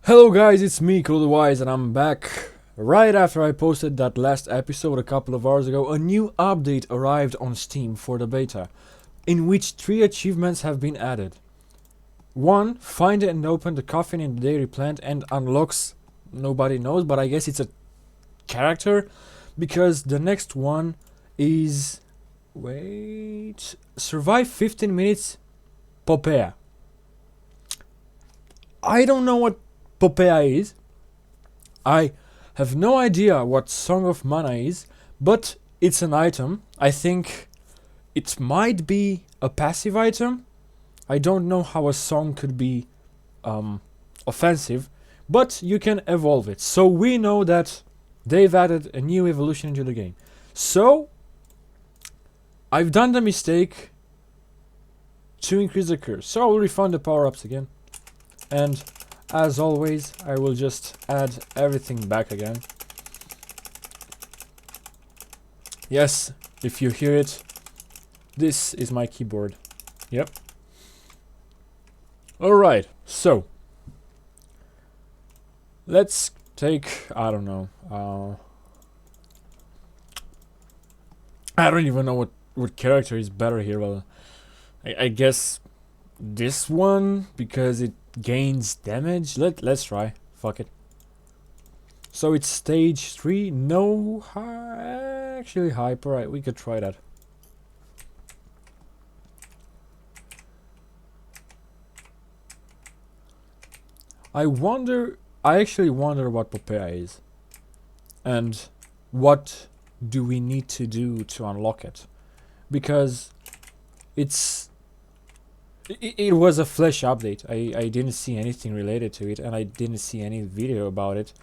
Hello guys, it's me, Kolo The Wise, and I'm back. Right after I posted that last episode a couple of hours ago, a new update arrived on Steam for the beta, in which 3 achievements have been added. 1. Find and open the coffin in the dairy plant and unlocks, nobody knows, but I guess it's a character, because the next one is... Wait... Survive 15 minutes Popea. I don't know what Popea is. I have no idea what Song of Mana is, but it's an item. I think it might be a passive item. I don't know how a song could be offensive, but you can evolve it. So we know that they've added a new evolution into the game. So I've done the mistake to increase the curse. So I will refund the power-ups again. And as always, I will just add everything back again. Yes, if you hear it, this is my keyboard. Yep. Alright, so let's take, I don't know, I don't even know what character is better here. Well, I guess this one, because it gains damage. Let's try. Fuck it. So it's stage 3. No, actually hyper. Right, we could try that. I actually wonder what Popea is, and what do we need to do to unlock it, because it was a flash update. I didn't see anything related to it, and I didn't see any video about it.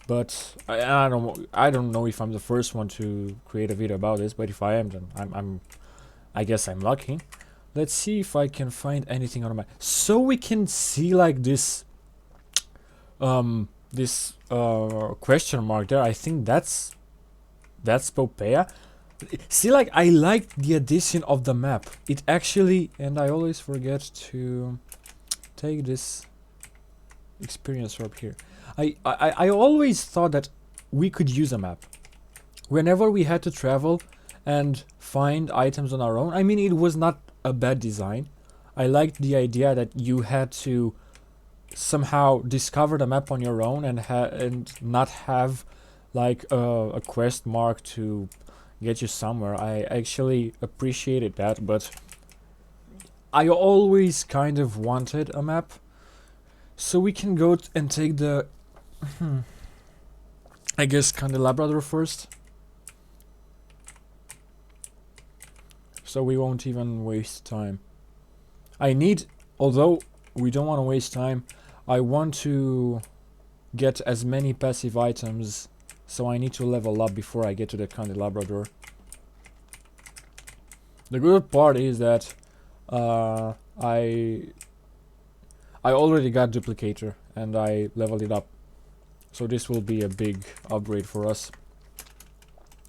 But I don't know if I'm the first one to create a video about this. But if I am, then I guess I'm lucky. Let's see if I can find anything on my. So we can see like this question mark there. I think that's Popea. See, like, I like the addition of the map. It actually, and I always forget to take this experience up here. I always thought that we could use a map whenever we had to travel and find items on our own. I mean, it was not a bad design. I liked the idea that you had to somehow discover the map on your own and not have like a quest mark to get you somewhere. I actually appreciated that, but I always kind of wanted a map, so we can go and take the I guess Candelabrador first, so we won't even waste time. Although we don't want to waste time, I want to get as many passive items, so I need to level up before I get to the Candelabrador. The good part is that I already got Duplicator and I leveled it up, so this will be a big upgrade for us.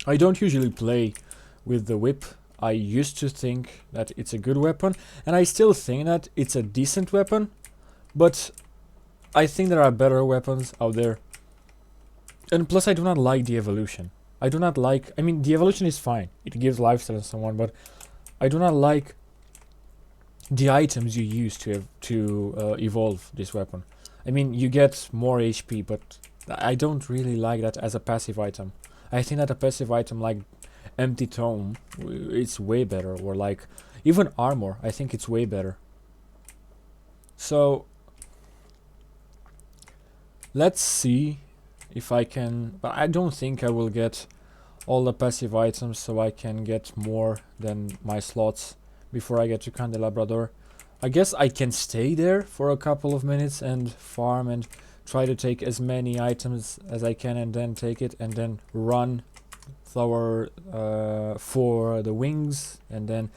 I don't usually play with the whip. I used to think that it's a good weapon, and I still think that it's a decent weapon, but I think there are better weapons out there. And plus, I do not like the evolution. I mean, the evolution is fine. It gives lifesteal and so on, but I do not like the items you use to evolve this weapon. I mean, you get more HP, but I don't really like that as a passive item. I think that a passive item like Empty Tome, it's way better, or like even armor, I think it's way better. So let's see if I can, but I don't think I will get all the passive items, so I can get more than my slots before I get to Candelabrador. I guess I can stay there for a couple of minutes and farm and try to take as many items as I can, and then take it and then run for the wings, and then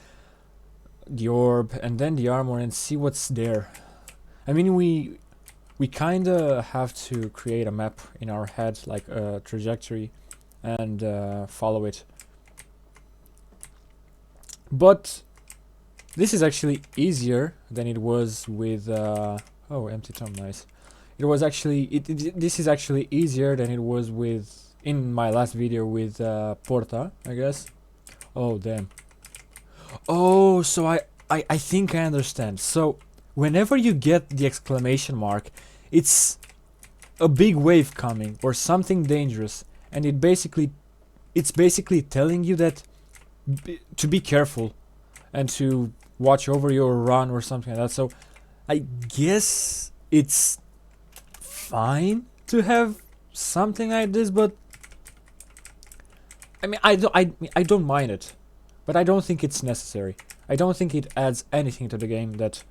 the orb, and then the armor, and see what's there. I mean, we kinda have to create a map in our head, like a trajectory, and follow it. But this is actually easier than it was with oh, Empty Tome, nice. it was actually this is actually easier than it was with in my last video with Porta, I guess. Oh damn. Oh, so I think I understand. So whenever you get the exclamation mark, it's a big wave coming or something dangerous, and it's basically telling you that to be careful and to watch over your run or something like that. So I guess it's fine to have something like this, but I mean I don't mind it, but I don't think it's necessary. I don't think it adds anything to the game that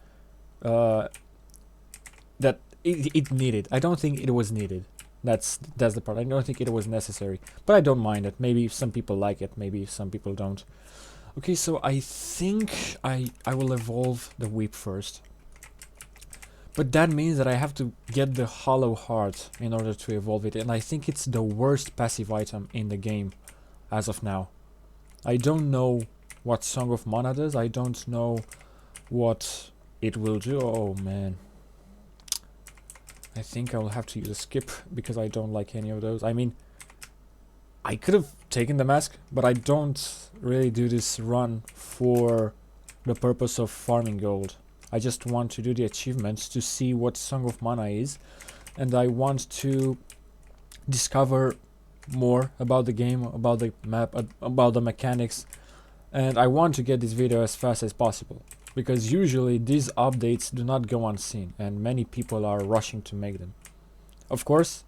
that it needed. I don't think it was needed. That's the part. I don't think it was necessary, but I don't mind it. Maybe some people like it, maybe some people don't. Okay, so I think I will evolve the whip first. But that means that I have to get the hollow heart in order to evolve it, and I think it's the worst passive item in the game as of now. I don't know what Song of Mana does. I don't know what it will do. Oh man. I think I will have to use a skip because I don't like any of those. I mean, I could have taken the mask, but I don't really do this run for the purpose of farming gold. I just want to do the achievements to see what Song of Mana is, and I want to discover more about the game, about the map, about the mechanics, and I want to get this video as fast as possible, because usually these updates do not go unseen and many people are rushing to make them. Of course,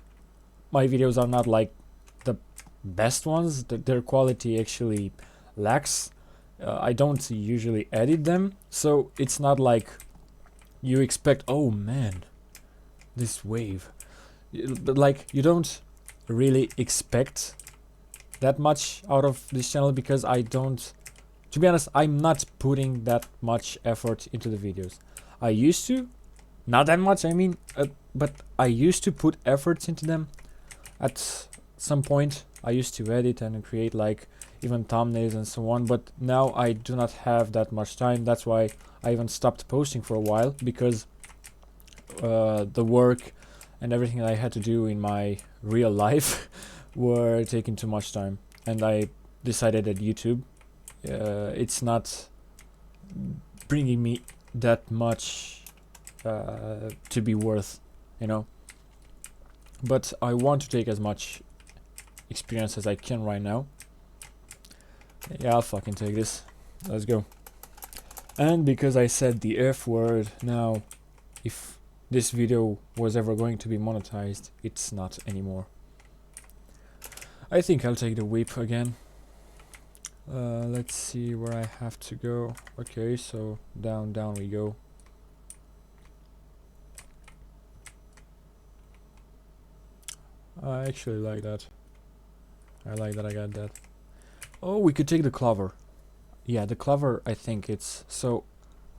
my videos are not like the best ones, their quality actually lacks. I don't usually edit them, so it's not like you expect, oh man, this wave. But like, you don't really expect that much out of this channel because I don't, to be honest, I'm not putting that much effort into the videos. I used to, not that much, I mean, but I used to put efforts into them. At some point I used to edit and create like even thumbnails and so on, but now I do not have that much time. That's why I even stopped posting for a while, because the work and everything that I had to do in my real life were taking too much time, and I decided that YouTube it's not bringing me that much to be worth, you know. But I want to take as much experience as I can right now. Yeah, I'll fucking take this. Let's go. And because I said the F word, now if this video was ever going to be monetized, it's not anymore. I think I'll take the whip again. Let's see where I have to go. Okay, so down we go. I actually like that. I like that I got that. Oh, we could take the clover. Yeah, the clover, I think it's... So,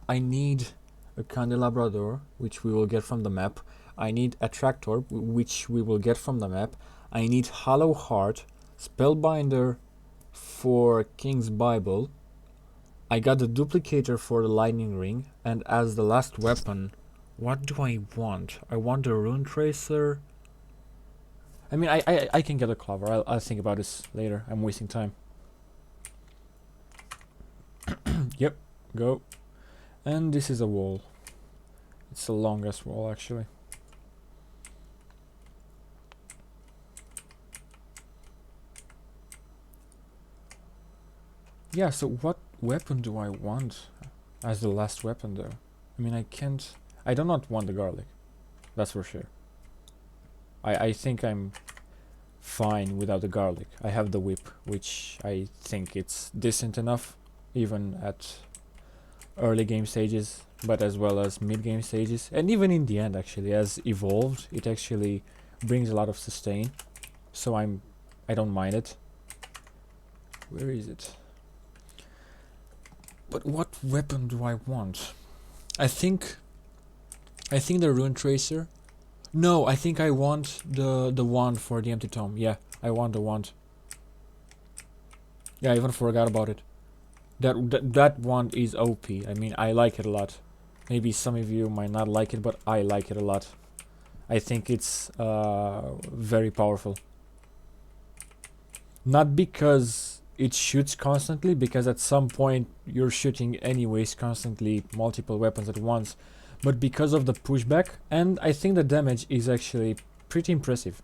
I need a candelabra door, which we will get from the map. I need a tractor, which we will get from the map. I need hollow heart, spellbinder for King's Bible. I got the duplicator for the lightning ring, and as the last weapon, what do I want? I want the rune tracer. I mean, I can get a clover. I'll think about this later. I'm wasting time. Yep, go. And this is a wall. It's the longest wall, actually. Yeah, so what weapon do I want as the last weapon, though? I mean, I do not want the garlic. That's for sure. I think I'm fine without the garlic. I have the whip, which I think it's decent enough, even at early game stages, but as well as mid game stages, and even in the end, actually, as evolved, it actually brings a lot of sustain, so I don't mind it. Where is it? But what weapon do I want? I think the rune tracer. No, I think I want the wand for the empty tome. Yeah, I want the wand. Yeah, I even forgot about it. That wand is OP. I mean, I like it a lot. Maybe some of you might not like it, but I like it a lot. I think it's very powerful. Not because it shoots constantly, because at some point you're shooting anyways constantly multiple weapons at once, but because of the pushback, and I think the damage is actually pretty impressive.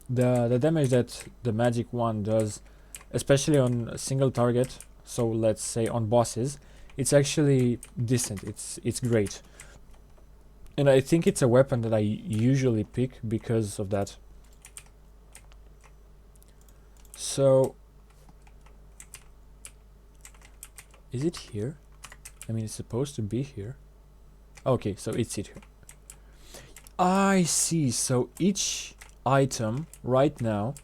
The damage that the magic one does, especially on a single target, so let's say on bosses, it's actually decent. It's great. And I think it's a weapon that I usually pick because of that. So, is it here? I mean, it's supposed to be here. Okay, so it's it here. I see. So each item right now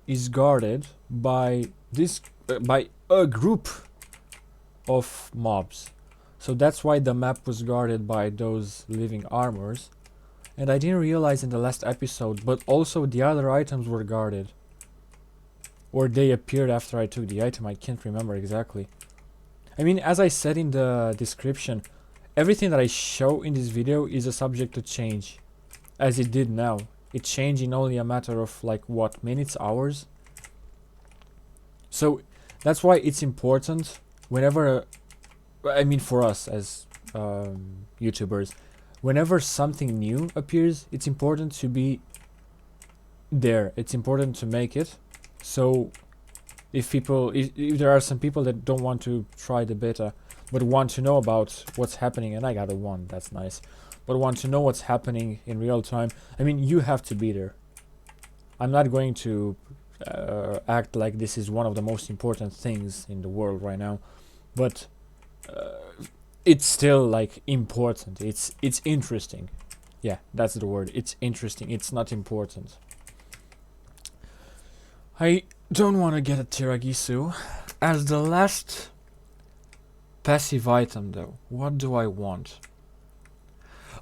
is guarded by this by a group of mobs. So that's why the map was guarded by those living armors. And I didn't realize in the last episode, but also the other items were guarded. Or they appeared after I took the item, I can't remember exactly. I mean, as I said in the description, everything that I show in this video is a subject to change. As it did now. It changed in only a matter of like what, minutes, hours? So that's why it's important whenever, I mean for us as YouTubers, whenever something new appears, it's important to be there. It's important to make it. So if there are some people that don't want to try the beta, but want to know about what's happening, and I got a 1, that's nice, but want to know what's happening in real time, I mean, you have to be there. I'm not going to act like this is one of the most important things in the world right now, but it's still like important. It's interesting. Yeah, that's the word. It's interesting. It's not important. I don't want to get a Tiragisu. As the last passive item though, what do I want?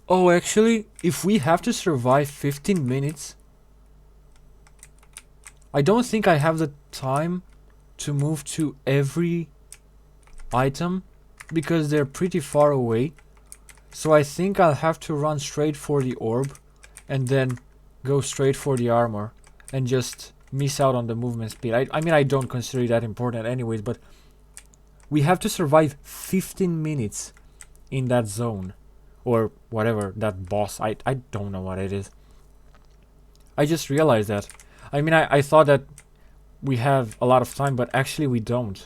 Oh, actually, if we have to survive 15 minutes, I don't think I have the time to move to every item because they're pretty far away. So I think I'll have to run straight for the orb and then go straight for the armor and just miss out on the movement speed. I mean, I don't consider it that important anyways, but we have to survive 15 minutes in that zone. Or whatever, that boss. I don't know what it is. I just realized that. I mean, I thought that we have a lot of time, but actually we don't.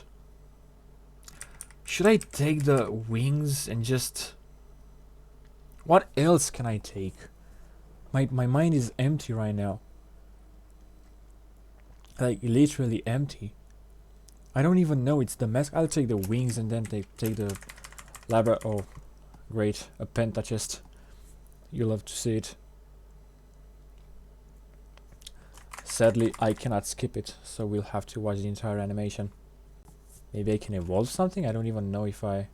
Should I take the wings and just... What else can I take? My mind is empty right now. Like, literally empty. I don't even know. It's the mask. I'll take the wings and then take the labra... Oh, great. A penta chest. You'll love to see it. Sadly, I cannot skip it, so we'll have to watch the entire animation. Maybe I can evolve something? I don't even know if I...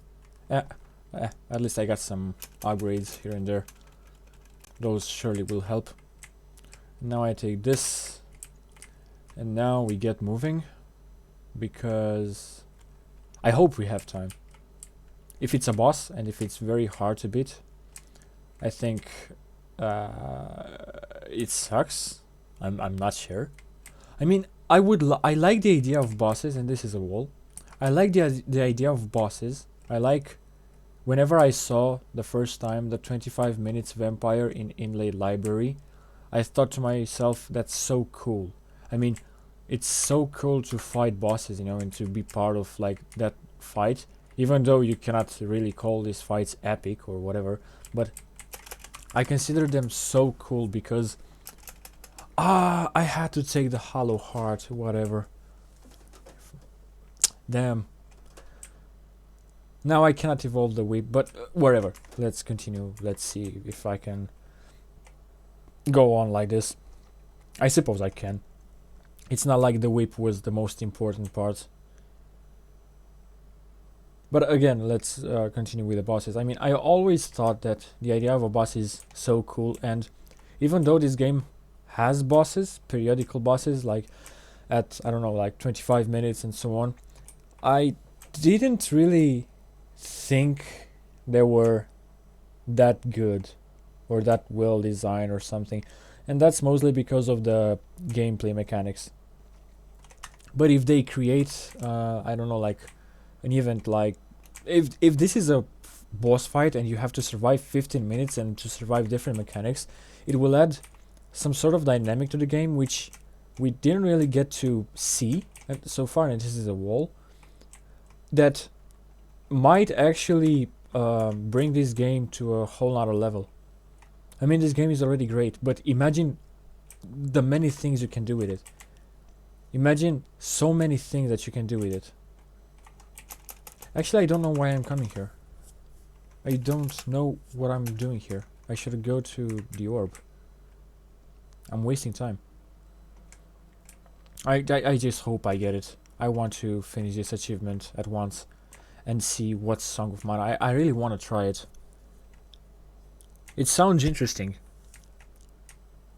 at least I got some upgrades here and there. Those surely will help. Now I take this. And now we get moving. Because... I hope we have time. If it's a boss, and if it's very hard to beat, I think it sucks. I'm not sure. I mean, I like the idea of bosses, and this is a wall. I like the idea of bosses. I like whenever I saw the first time the 25 minutes vampire in Inlaid Library, I thought to myself, that's so cool. I mean, it's so cool to fight bosses, you know, and to be part of like that fight, even though you cannot really call these fights epic or whatever, but I consider them so cool because I had to take the hollow heart, whatever. Damn. Now I cannot evolve the whip, but whatever. Let's continue. Let's see if I can go on like this. I suppose I can. It's not like the whip was the most important part. But again, let's continue with the bosses. I mean, I always thought that the idea of a boss is so cool, and even though this game has bosses, periodical bosses, like at, I don't know, like 25 minutes and so on, I didn't really think they were that good. or that well designed or something, and that's mostly because of the gameplay mechanics. But if they create, I don't know, like an event, like if this is a boss fight and you have to survive 15 minutes and to survive different mechanics, it will add some sort of dynamic to the game, which we didn't really get to see so far. And this is a wall that might actually bring this game to a whole nother level. I mean, this game is already great, but imagine the many things you can do with it. Imagine so many things that you can do with it. Actually, I don't know why I'm coming here. I don't know what I'm doing here. I should go to the orb. I'm wasting time. I just hope I get it. I want to finish this achievement at once and see what Song of Mana. I really want to try it. It sounds interesting.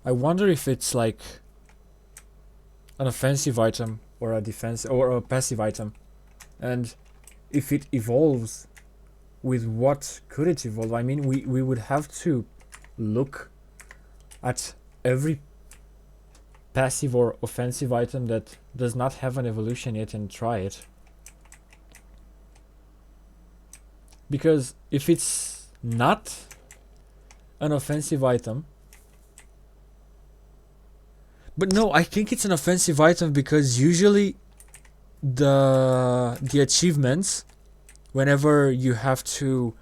I wonder if it's like an offensive item or a defense or a passive item, and if it evolves, with what could it evolve? I mean, we would have to look at every passive or offensive item that does not have an evolution yet and try it. Because if it's not an offensive item, but no, I think it's an offensive item because usually the achievements, whenever you have to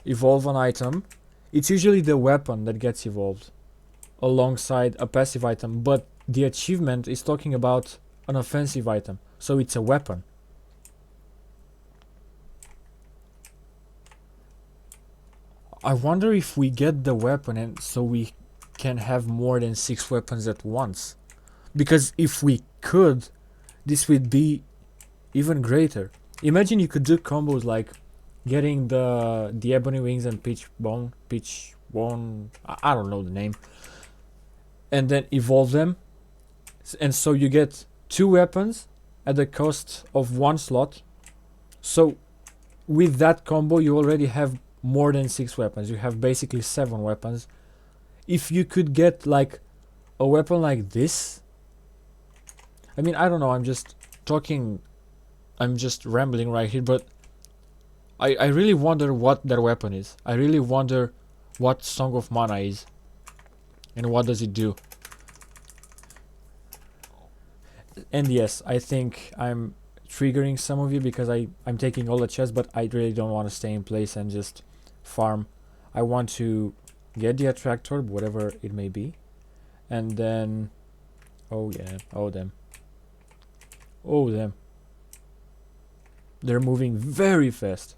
evolve an item, it's usually the weapon that gets evolved alongside a passive item, but the achievement is talking about an offensive item, so it's a weapon. I wonder if we get the weapon and so we can have more than 6 weapons at once. Because if we could, this would be even greater. Imagine you could do combos like getting the ebony wings and peach bone, I don't know the name, and then evolve them, and so you get 2 weapons at the cost of 1 slot. So with that combo you already have more than 6 weapons. You have basically 7 weapons. If you could get like a weapon like this, I mean, I don't know, I'm just rambling right here, but I really wonder what their weapon is. I really wonder what Song of Mana is and what does it do. And yes, I think I'm triggering some of you because I'm taking all the chests, but I really don't want to stay in place and just farm. I want to get the attractor, whatever it may be, and then oh yeah, oh them, they're moving very fast.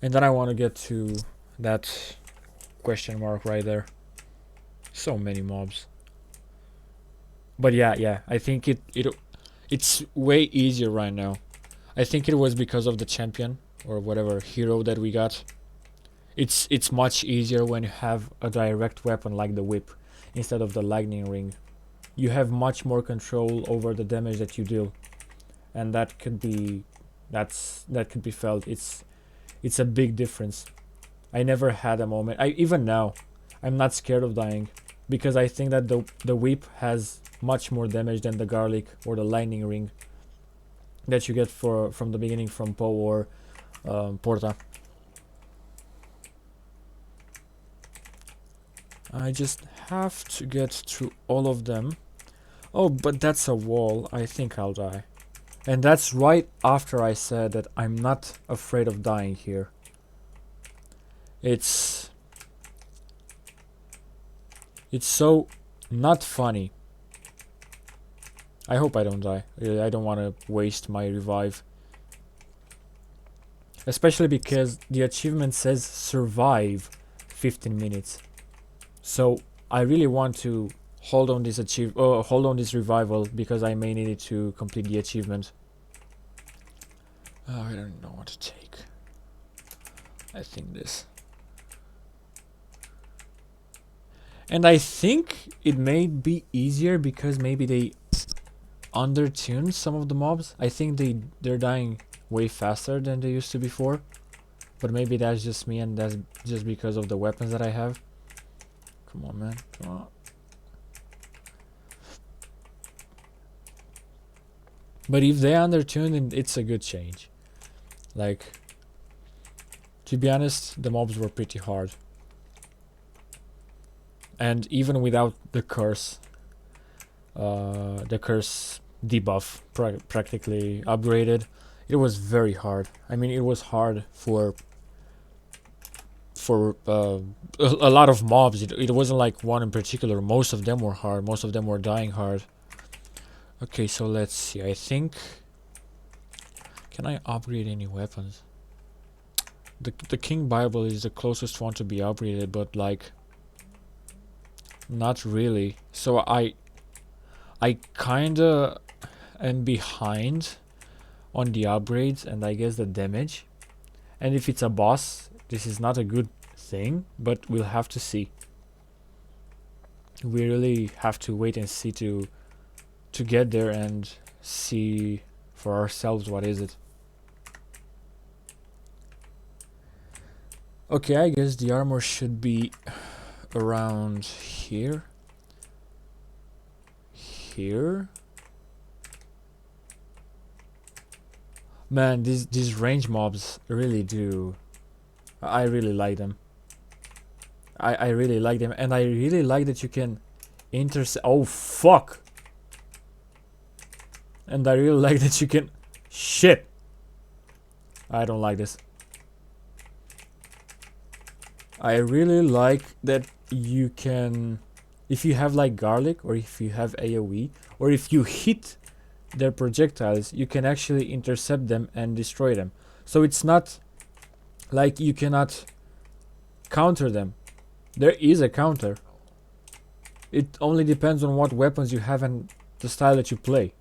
And then I want to get to that question mark right there. So many mobs. But yeah, I think it's way easier right now. I think it was because of the champion or whatever hero that we got. It's much easier when you have a direct weapon like the whip instead of the lightning ring. You have much more control over the damage that you deal, and that could be felt. It's a big difference. I never had a moment. Even now, I'm not scared of dying because I think that the whip has much more damage than the garlic or the lightning ring that you get from the beginning from Poe or Porta. I just have to get through all of them. Oh, but that's a wall. I think I'll die. And that's right after I said that I'm not afraid of dying here. It's so not funny. I hope I don't die. I don't want to waste my revive. Especially because the achievement says survive 15 minutes. So I really want to hold on this revival because I may need it to complete the achievement. Oh, I don't know what to take. I think this. And I think it may be easier because maybe they undertuned some of the mobs. I think they're dying way faster than they used to before. But maybe that's just me and that's just because of the weapons that I have. Come on, man. Come on. But if they undertune, then it's a good change. Like, to be honest, the mobs were pretty hard. And even without the curse debuff practically upgraded, it was very hard. I mean, it was hard for a lot of mobs. It wasn't like one in particular. Most of them were hard. Most of them were dying hard. Okay, so let's see. I think, can I upgrade any weapons? The King Bible is the closest one to be upgraded, but like, not really. So I kinda am behind on the upgrades and I guess the damage. And if it's a boss, this is not a good thing, but we'll have to see. We really have to wait and see to get there and see for ourselves what is it. Okay, I guess the armor should be around here. Here. Man, these range mobs really do. I really like them. I really like them, and I really like that you can intercept. Oh fuck! And I really like that you can. Shit! I don't like this. I really like that you can, if you have like garlic, or if you have AoE, or if you hit their projectiles, you can actually intercept them and destroy them. So it's not like you cannot counter them. There is a counter. It only depends on what weapons you have and the style that you play.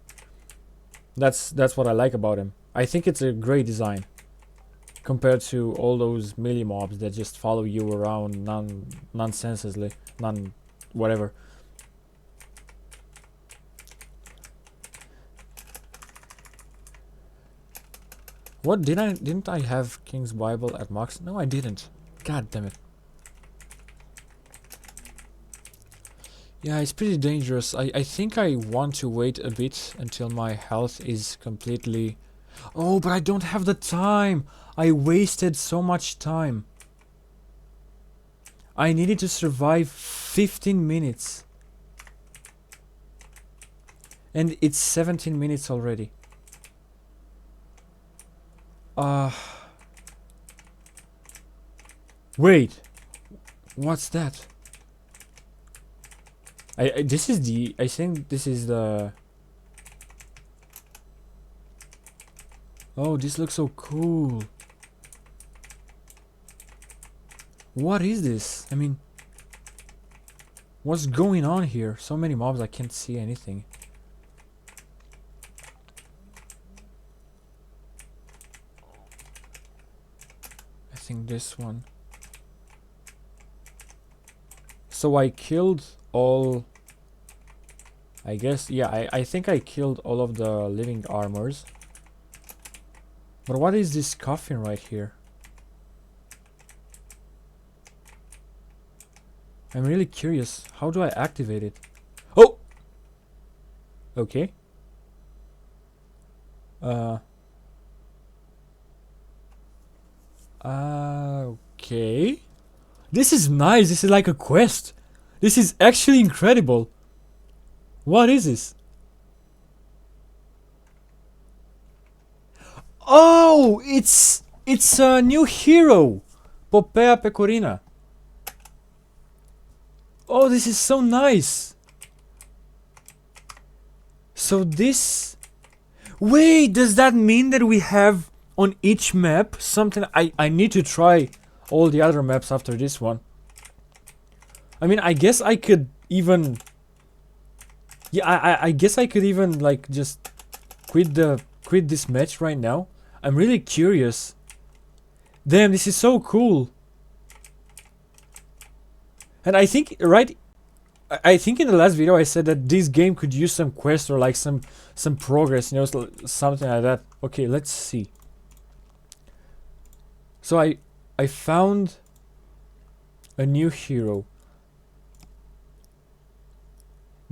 That's what I like about him. I think it's a great design compared to all those melee mobs that just follow you around nonsensely, whatever. What didn't I have King's Bible at max? No, I didn't. God damn it. Yeah, it's pretty dangerous. I think I want to wait a bit until my health is completely... Oh, but I don't have the time! I wasted so much time. I needed to survive 15 minutes. And it's 17 minutes already. Wait. What's that? This is the... I think this is the... Oh, this looks so cool. What is this? I mean... What's going on here? So many mobs, I can't see anything. I think this one. So I killed all... I guess, yeah, I think I killed all of the living armors. But what is this coffin right here? I'm really curious. How do I activate it? Oh! Okay. Okay. This is nice. This is like a quest. This is actually incredible. What is this? Oh, it's a new hero, Popea Pecorina. Oh, this is so nice. So this... Wait, does that mean that we have on each map something? I need to try all the other maps after this one. I mean, I guess I could even... Yeah, I guess I could even like just quit this match right now. I'm really curious. Damn, this is so cool. And I think, right, I think in the last video I said that this game could use some quest or like some progress, you know, something like that. Okay, let's see. So I found a new hero.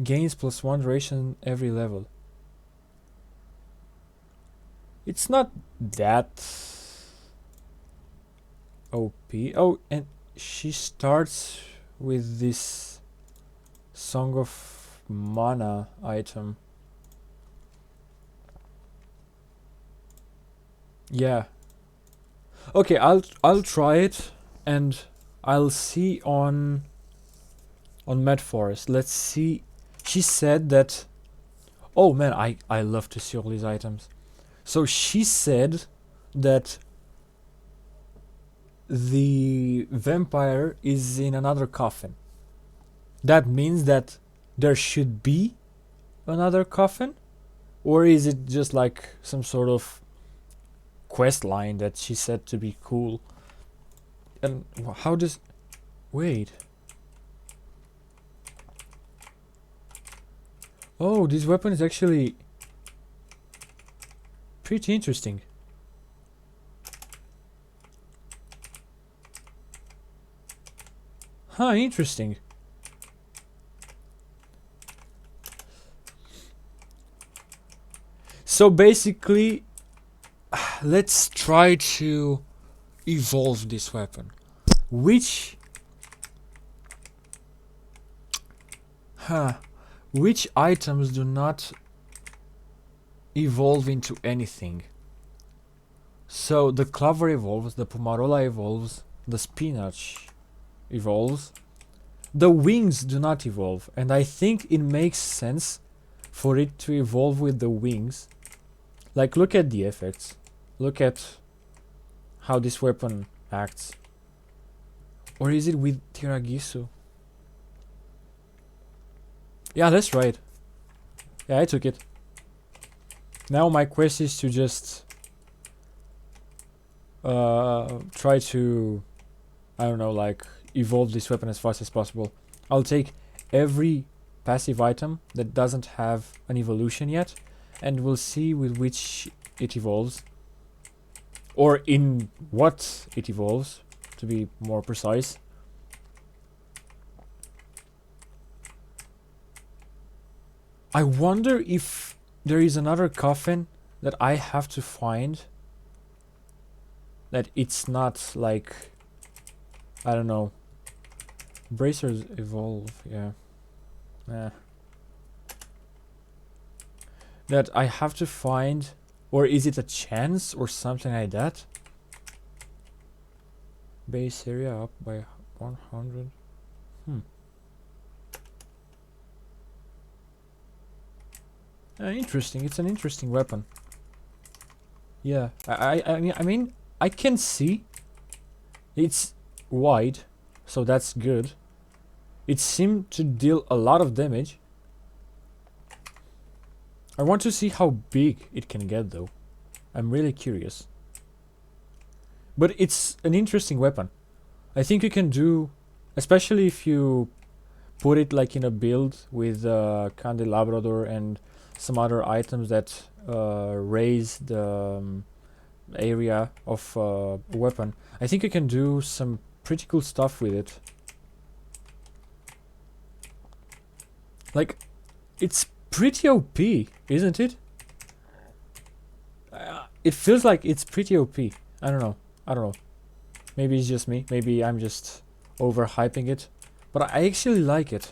Gains +1 duration every level. It's not that OP. Oh, and she starts with this Song of Mana item. Yeah. Okay, I'll try it and I'll see on Mad Forest. Let's see. She said that. Oh man, I love to see all these items. So she said that the vampire is in another coffin. That means that there should be another coffin, or is it just like some sort of quest line that she said to be cool? And how does... Wait. Oh, this weapon is actually pretty interesting. Huh, interesting. So basically, let's try to evolve this weapon. Which items do not evolve into anything? So the clover evolves, the pomarola evolves, the spinach evolves. The wings do not evolve, and I think it makes sense for it to evolve with the wings. Like, look at the effects. Look at how this weapon acts. Or is it with Tiragisu? Yeah, that's right. Yeah, I took it. Now my quest is to just try to, I don't know, like evolve this weapon as fast as possible. I'll take every passive item that doesn't have an evolution yet, and we'll see with which it evolves, or in what it evolves, to be more precise. I wonder if there is another coffin that I have to find, that it's not like, I don't know, bracers evolve, yeah. That I have to find, or is it a chance or something like that? Base area up by 100. Interesting. It's an interesting weapon. Yeah, I mean, I can see it's wide, so that's good. It seemed to deal a lot of damage. I want to see how big it can get, though. I'm really curious. But it's an interesting weapon. I think you can do, especially if you put it like in a build with Candelabrador and some other items that raise the area of a weapon. I think you can do some pretty cool stuff with it. Like, it's pretty OP, isn't it? It feels like it's pretty OP. I don't know. Maybe it's just me. Maybe I'm just overhyping it. But I actually like it.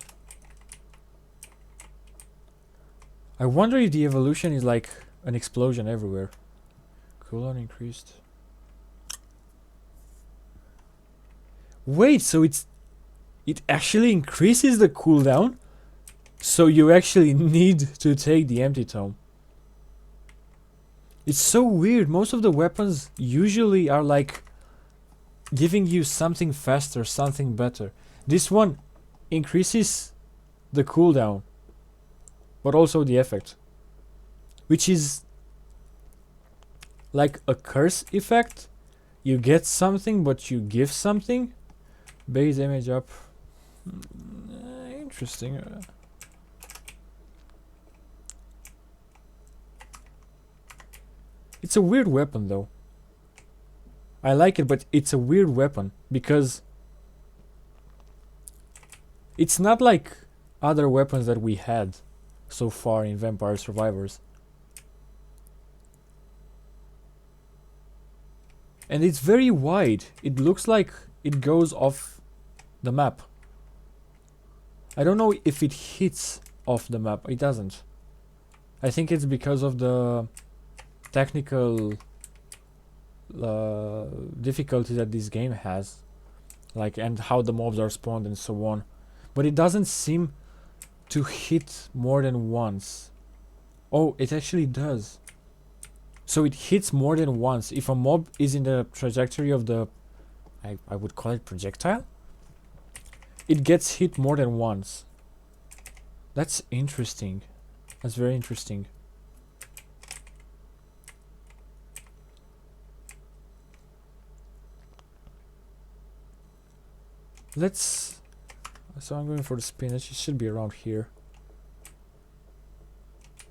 I wonder if the evolution is like an explosion everywhere. Cooldown increased. Wait, so it actually increases the cooldown? So you actually need to take the empty tome. It's so weird. Most of the weapons usually are like giving you something faster, something better. This one increases the cooldown, but also the effect, which is like a curse effect. You get something, but you give something. Base damage up. Interesting. It's a weird weapon, though. I like it, but it's a weird weapon because it's not like other weapons that we had so far in Vampire Survivors. And it's very wide. It looks like it goes off the map. I don't know if it hits off the map. It doesn't. I think it's because of the technical difficulty that this game has, like, and how the mobs are spawned and so on. But it doesn't seem to hit more than once. Oh, it actually does. So it hits more than once. If a mob is in the trajectory of the, I would call it projectile, it gets hit more than once. That's interesting. That's very interesting. Let's... So I'm going for the spinach. It should be around here.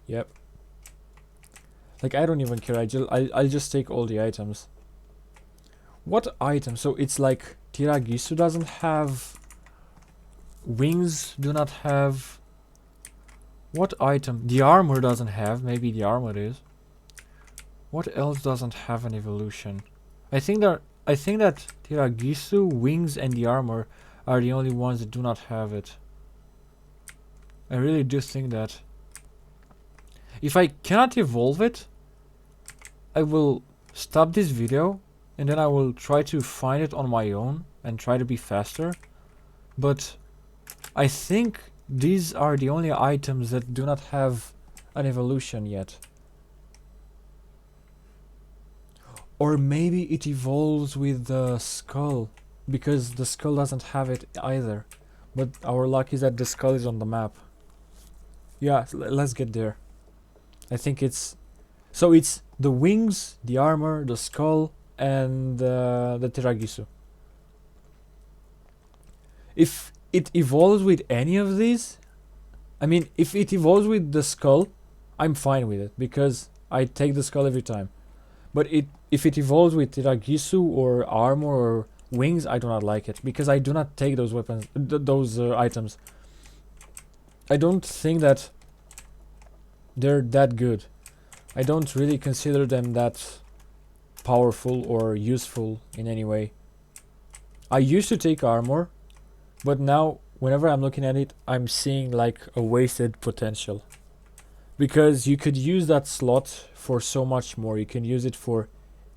Yep. Like, I don't even care. I'll just take all the items. What item? So it's like Tiragisu doesn't have... Wings do not have... What item? The armor doesn't have. Maybe the armor is. What else doesn't have an evolution? I think that Tiragisu, Wings, and the armor are the only ones that do not have it. I really do think that. If I cannot evolve it, I will stop this video and then I will try to find it on my own and try to be faster. But I think these are the only items that do not have an evolution yet. Or maybe it evolves with the skull, because the skull doesn't have it either. But our luck is that the skull is on the map. Yeah, let's get there. I think it's... So it's the wings, the armor, the skull, and the Tiragisu. If it evolves with any of these... I mean, if it evolves with the skull, I'm fine with it, because I take the skull every time. But if it evolves with Tiragisu or armor or wings, I do not like it, because I do not take those weapons, those items. I don't think that they're that good. I don't really consider them that powerful or useful in any way. I used to take armor, but now whenever I'm looking at it, I'm seeing like a wasted potential. Because you could use that slot for so much more. You can use it for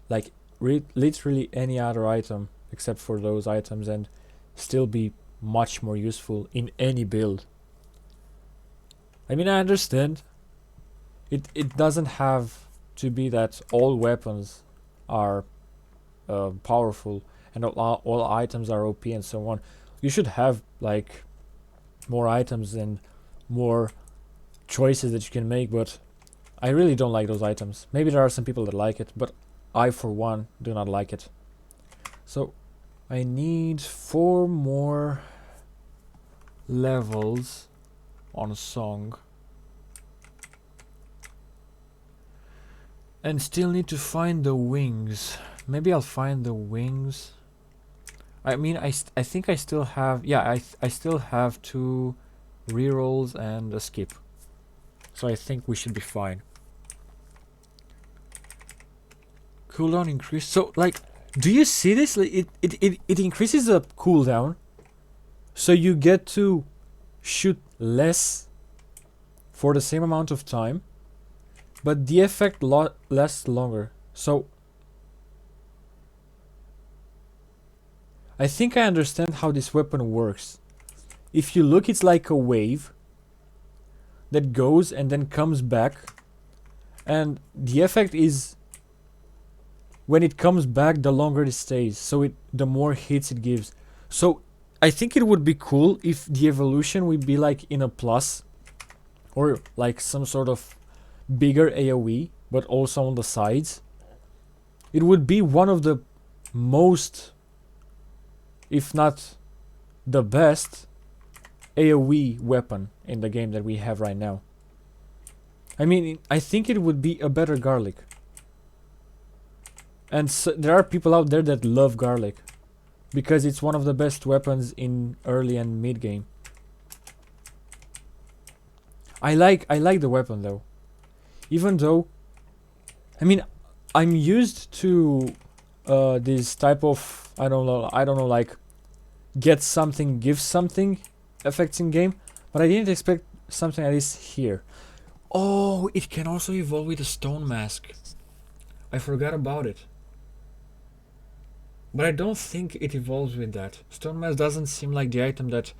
like literally any other item except for those items and still be much more useful in any build. I mean, I understand. It doesn't have to be that all weapons are powerful and all items are OP and so on. You should have like more items and more choices that you can make, but I really don't like those items. Maybe there are some people that like it, but I for one do not like it. So I need 4 more levels on song and still need to find the wings. Maybe I'll find the wings. I mean, I think I still have, yeah, I still have 2 rerolls and a skip. So I think we should be fine. Cooldown increase. So like, do you see this? Like, it increases the cooldown, so you get to shoot less for the same amount of time, but the effect lasts longer. So I think I understand how this weapon works. If you look, it's like a wave that goes and then comes back, and the effect is when it comes back, the longer it stays, so the more hits it gives. So I think it would be cool if the evolution would be like in a plus, or like some sort of bigger AoE, but also on the sides. It would be one of the most, if not the best, AoE weapon in the game that we have right now. I mean, I think it would be a better garlic. And so there are people out there that love garlic because it's one of the best weapons in early and mid game. I like the weapon though. Even though, I mean, I'm used to this type of I don't know like get something, give something effects in game, but I didn't expect something like this here. Oh, it can also evolve with a stone mask. I forgot about it. But I don't think it evolves with that. Stone mask doesn't seem like the item that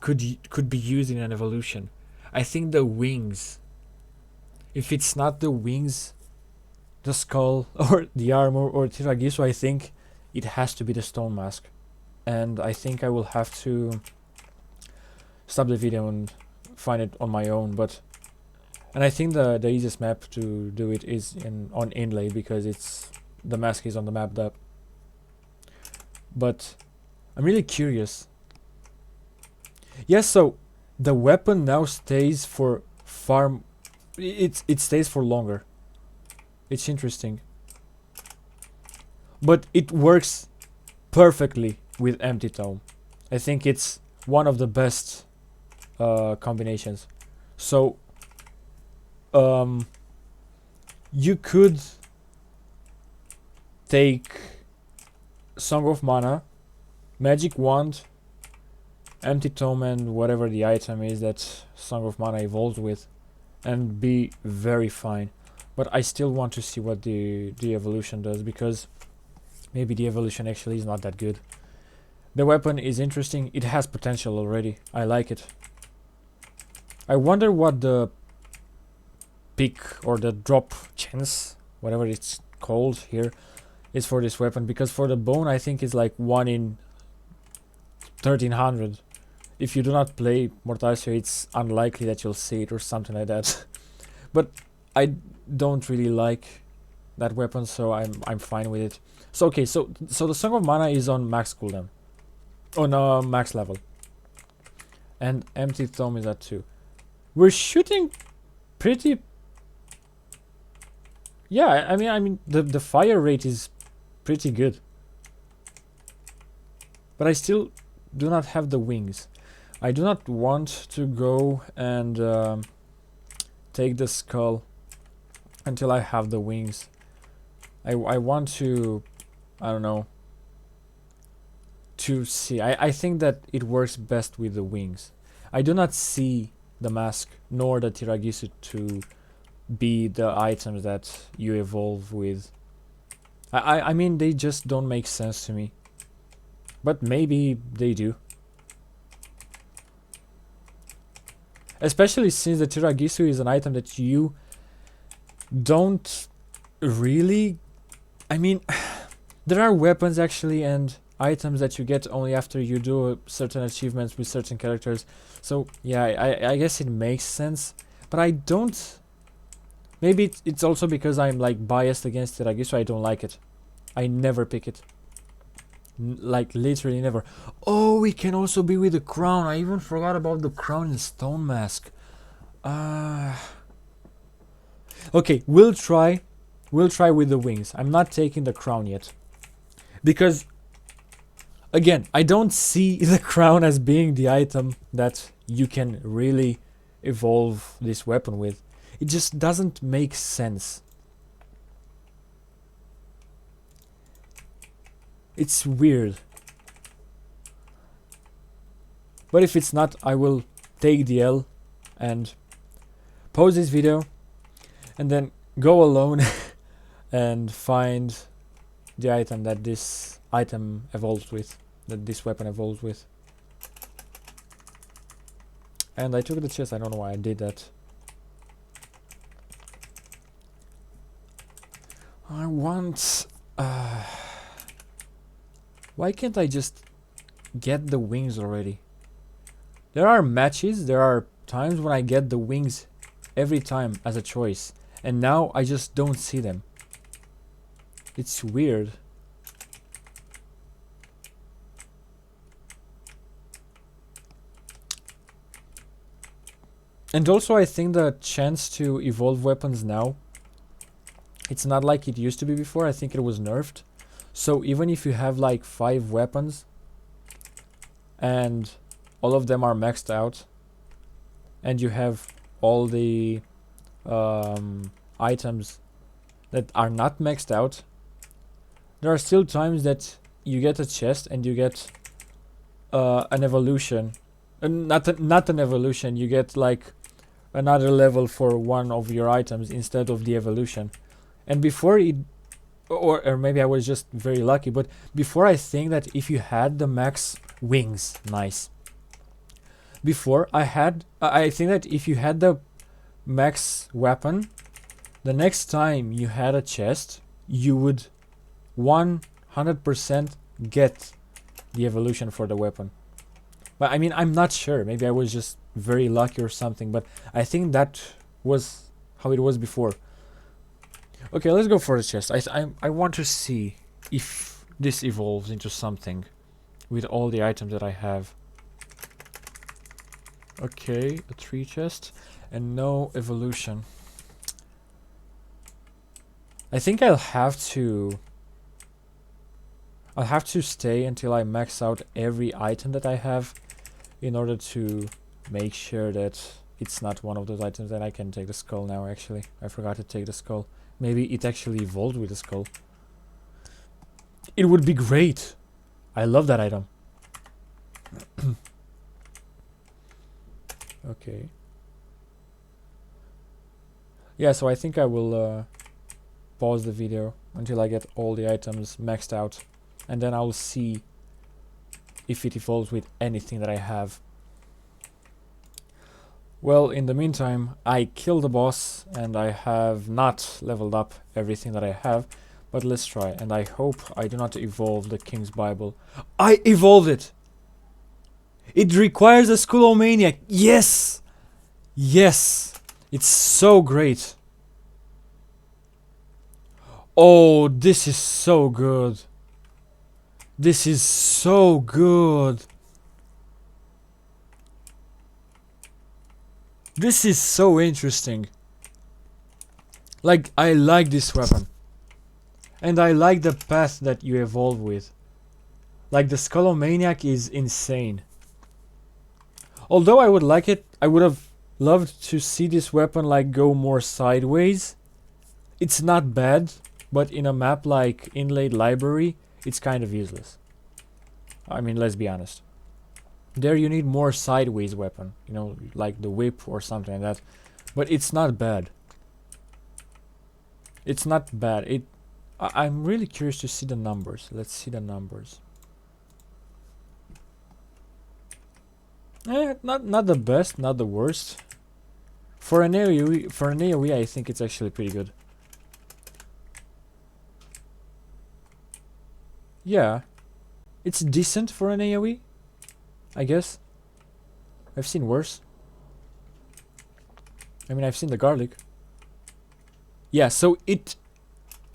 could be used in an evolution. I think the wings. If it's not the wings, the skull or the armor or Tiragisu, I think it has to be the stone mask. And I think I will have to stop the video and find it on my own. And I think the easiest map to do it is on inlay because it's the mask is on the map that. But I'm really curious. Yes, so the weapon now stays for far. It stays for longer. It's interesting. But it works perfectly with Empty Tome. I think it's one of the best combinations. So you could take Song of Mana, Magic Wand, Empty Tome, and whatever the item is that Song of Mana evolves with, and be very fine. But I still want to see what the evolution does, because maybe the evolution actually is not that good. The weapon is interesting. It has potential already. I like it. I wonder what the pick or the drop chance, whatever it's called here, is for this weapon, because for the bone I think it's like 1 in 1300. If you do not play Mortalcio, it's unlikely that you'll see it or something like that. But I don't really like that weapon, so I'm fine with it. So okay, so the Song of Mana is on max cooldown, on max level, and Empty Tome is at 2. We're shooting pretty. Yeah, I mean the fire rate is pretty good, but I still do not have the wings. I do not want to go and take the skull until I have the wings. I want to, I don't know, to see. I think that it works best with the wings. I do not see the mask nor the Tiragisu to be the items that you evolve with. I mean, they just don't make sense to me. But maybe they do. Especially since the Tiragisu is an item that you don't really... I mean, there are weapons actually and items that you get only after you do certain achievements with certain characters. So yeah, I guess it makes sense. But I don't... Maybe it's also because I'm like biased against Tiragisu, I don't like it. I never pick it. Like literally never. Oh, it can also be with the crown. I even forgot about the crown and stone mask. Okay, we'll try with the wings. I'm not taking the crown yet, because again, I don't see the crown as being the item that you can really evolve this weapon with. It just doesn't make sense. It's weird. But if it's not, I will take the L and pause this video and then go alone and find the item that this item evolves with, that this weapon evolves with. And I took the chest, I don't know why I did that. I want... why can't I just get the wings already? There are matches, there are times when I get the wings every time as a choice, and now I just don't see them. It's weird. And also I think the chance to evolve weapons now It's not like it used to be before. I think it was nerfed. So even if you have like 5 weapons and all of them are maxed out, and you have all the items that are not maxed out, there are still times that you get a chest and you get an evolution. Not an evolution, you get like another level for one of your items instead of the evolution. And before it, or maybe I was just very lucky, but before, I think that if you had the max wings, nice. Before I think that if you had the max weapon, the next time you had a chest, you would 100% get the evolution for the weapon. But I mean, I'm not sure. Maybe I was just very lucky or something, but I think that was how it was before. Okay, let's go for the chest. I want to see if this evolves into something with all the items that I have. Okay, a 3 chest and no evolution. I think I'll have to stay until I max out every item that I have in order to make sure that it's not one of those items. That I can take the skull now. Actually, I forgot to take the skull. Maybe it actually evolved with the skull. It would be great. I love that item. Okay. Yeah, so I think I will pause the video until I get all the items maxed out, and then I'll see if it evolves with anything that I have. Well, in the meantime, I killed the boss and I have not leveled up everything that I have, but let's try, and I hope I do not evolve the King's Bible. I evolved it! It requires a Skullomaniac! Yes! Yes! It's so great! Oh, this is so good! This is so good! This is so interesting. Like, I like this weapon. And I like the path that you evolve with. Like, the Skullomaniac is insane. Although I would like it, I would have loved to see this weapon like go more sideways. It's not bad, but in a map like Inlaid Library, it's kind of useless. I mean, let's be honest. There you need more sideways weapon, you know, like the whip or something like that. But it's not bad. It's not bad. I'm really curious to see the numbers. Let's see the numbers. Not the best, not the worst. For an AoE, I think it's actually pretty good. Yeah, it's decent for an AoE, I guess. I've seen worse. I mean, I've seen the garlic. Yeah, so it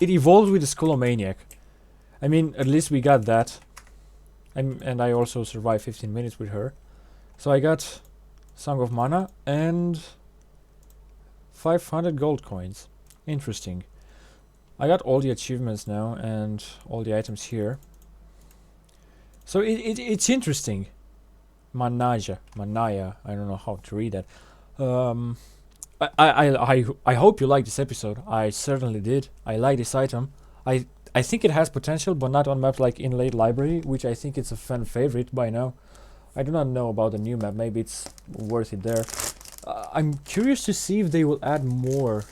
evolved with the Skullomaniac. I mean, at least we got that. And I also survived 15 minutes with her. So I got Song of Mana and 500 gold coins. Interesting. I got all the achievements now and all the items here. So it's interesting. Manaya, I don't know how to read that. I hope you liked this episode. I certainly did. I like this item. I think it has potential, but not on maps like Inlaid Library, which I think it's a fan favorite by now. I do not know about the new map. Maybe it's worth it there. I'm curious to see if they will add more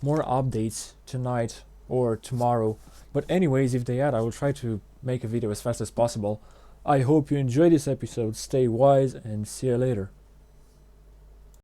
updates tonight or tomorrow. But anyways, if they add, I will try to make a video as fast as possible. I hope you enjoyed this episode. Stay wise and see you later.